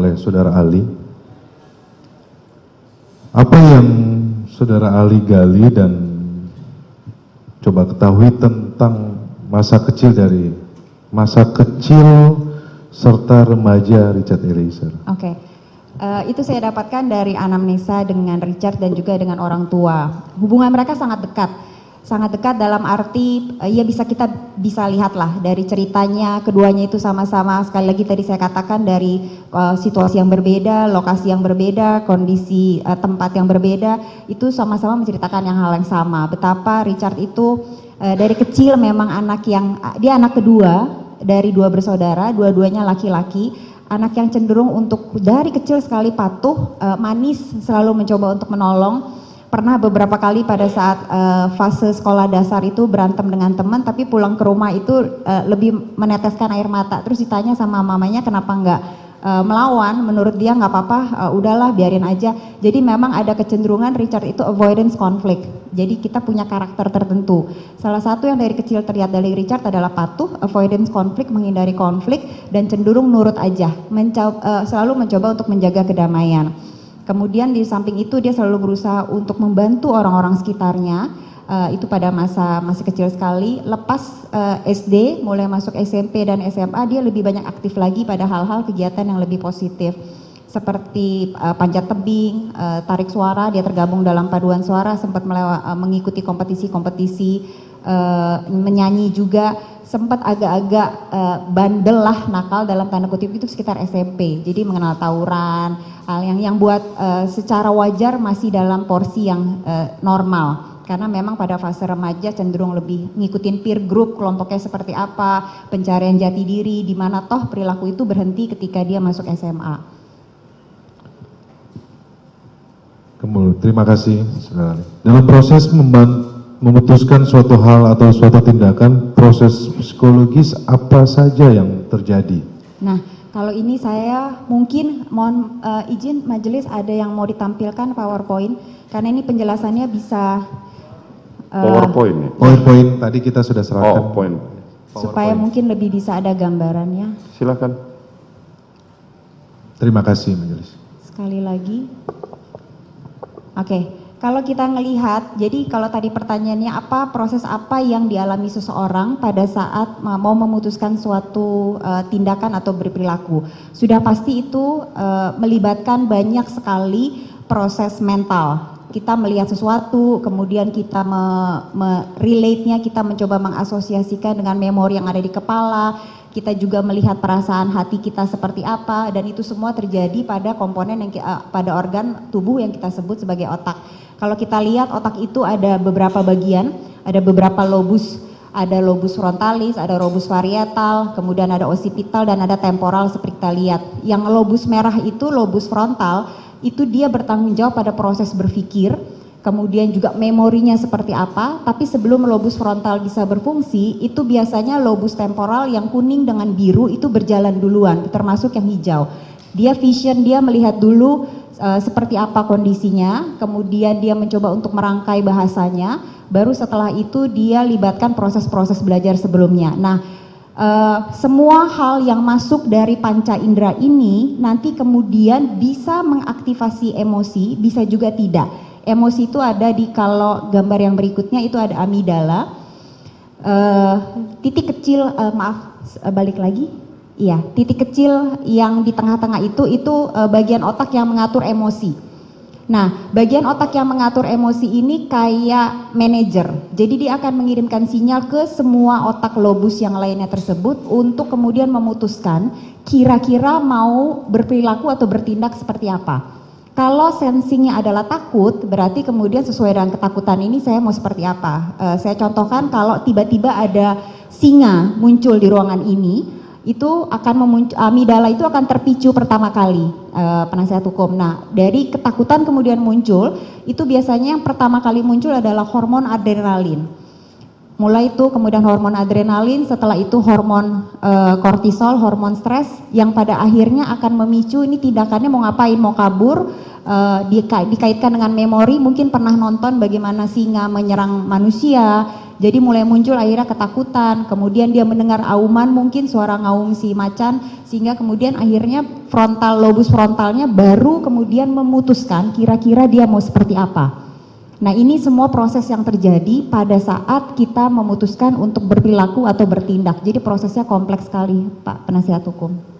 oleh Saudara Ali. Apa yang Saudara Ali gali dan coba ketahui tentang masa kecil serta remaja Richard Eliezer? Oke. Itu saya dapatkan dari anamnesa dengan Richard dan juga dengan orang tua. Hubungan mereka sangat dekat dalam arti ya kita bisa lihatlah dari ceritanya keduanya itu sama-sama, sekali lagi tadi saya katakan dari situasi yang berbeda, lokasi yang berbeda, kondisi tempat yang berbeda, itu sama-sama menceritakan hal yang sama. Betapa Richard itu dari kecil memang dia anak kedua dari 2 bersaudara, dua-duanya laki-laki. Anak yang cenderung untuk dari kecil sekali patuh, manis, selalu mencoba untuk menolong. Pernah beberapa kali pada saat fase sekolah dasar itu berantem dengan teman, tapi pulang ke rumah itu lebih meneteskan air mata. Terus ditanya sama mamanya kenapa enggak melawan, menurut dia nggak apa-apa, udahlah biarin aja. Jadi memang ada kecenderungan Richard itu avoidance conflict. Jadi kita punya karakter tertentu. Salah satu yang dari kecil terlihat dari Richard adalah patuh, avoidance conflict, menghindari konflik, dan cenderung nurut aja, selalu mencoba untuk menjaga kedamaian. Kemudian di samping itu dia selalu berusaha untuk membantu orang-orang sekitarnya, itu pada masa masih kecil sekali. Lepas SD, mulai masuk SMP dan SMA, dia lebih banyak aktif lagi pada hal-hal kegiatan yang lebih positif. Seperti panjat tebing, tarik suara, dia tergabung dalam paduan suara, sempat mengikuti kompetisi-kompetisi, menyanyi juga, sempat agak-agak bandel lah, nakal dalam tanda kutip itu sekitar SMP. Jadi mengenal tawuran, hal yang buat secara wajar masih dalam porsi yang normal. Karena memang pada fase remaja cenderung lebih ngikutin peer group, kelompoknya seperti apa, pencarian jati diri, di mana toh perilaku itu berhenti ketika dia masuk SMA. Kemudian, terima kasih, Saudara. Dalam proses memutuskan suatu hal atau suatu tindakan, proses psikologis apa saja yang terjadi? Nah, kalau ini saya mungkin mohon izin majelis ada yang mau ditampilkan PowerPoint, karena ini penjelasannya bisa PowerPoint tadi kita sudah serahkan. Supaya mungkin lebih bisa ada gambarannya. Silakan. Terima kasih, majelis. Sekali lagi. Oke, kalau kita ngelihat, jadi kalau tadi pertanyaannya proses apa yang dialami seseorang pada saat mau memutuskan suatu tindakan atau berperilaku. Sudah pasti itu melibatkan banyak sekali proses mental. Kita melihat sesuatu, kemudian kita relate-nya, kita mencoba mengasosiasikan dengan memori yang ada di kepala, kita juga melihat perasaan hati kita seperti apa, dan itu semua terjadi pada komponen pada organ tubuh yang kita sebut sebagai otak. Kalau kita lihat otak itu ada beberapa bagian, ada beberapa lobus, ada lobus frontalis, ada lobus parietal, kemudian ada occipital dan ada temporal seperti kita lihat. Yang lobus merah itu lobus frontal, itu dia bertanggung jawab pada proses berpikir, kemudian juga memorinya seperti apa, tapi sebelum lobus frontal bisa berfungsi, itu biasanya lobus temporal yang kuning dengan biru itu berjalan duluan, termasuk yang hijau. Dia vision, dia melihat dulu seperti apa kondisinya, kemudian dia mencoba untuk merangkai bahasanya, baru setelah itu dia libatkan proses-proses belajar sebelumnya. Nah, semua hal yang masuk dari panca indera ini nanti kemudian bisa mengaktifasi emosi, bisa juga tidak. Emosi itu ada kalau gambar yang berikutnya itu ada amigdala, titik kecil, balik lagi, iya, titik kecil yang di tengah-tengah itu bagian otak yang mengatur emosi. Nah, bagian otak yang mengatur emosi ini kayak manajer, jadi dia akan mengirimkan sinyal ke semua otak lobus yang lainnya tersebut untuk kemudian memutuskan kira-kira mau berperilaku atau bertindak seperti apa. Kalau sensingnya adalah takut, berarti kemudian sesuai dengan ketakutan ini saya mau seperti apa. Saya contohkan kalau tiba-tiba ada singa muncul di ruangan ini, itu akan amigdala itu akan terpicu pertama kali, penasihat hukum. Nah, dari ketakutan kemudian muncul, itu biasanya yang pertama kali muncul adalah hormon adrenalin. Mulai itu kemudian hormon adrenalin, setelah itu hormon kortisol, hormon stres, yang pada akhirnya akan memicu ini tindakannya mau ngapain, mau kabur, dikaitkan dengan memori. Mungkin pernah nonton bagaimana singa menyerang manusia, Jadi mulai muncul akhirnya ketakutan, kemudian dia mendengar auman mungkin suara ngaum si macan, sehingga kemudian akhirnya lobus frontalnya baru kemudian memutuskan kira-kira dia mau seperti apa. Nah ini semua proses yang terjadi pada saat kita memutuskan untuk berperilaku atau bertindak. Jadi prosesnya kompleks sekali Pak Penasihat Hukum.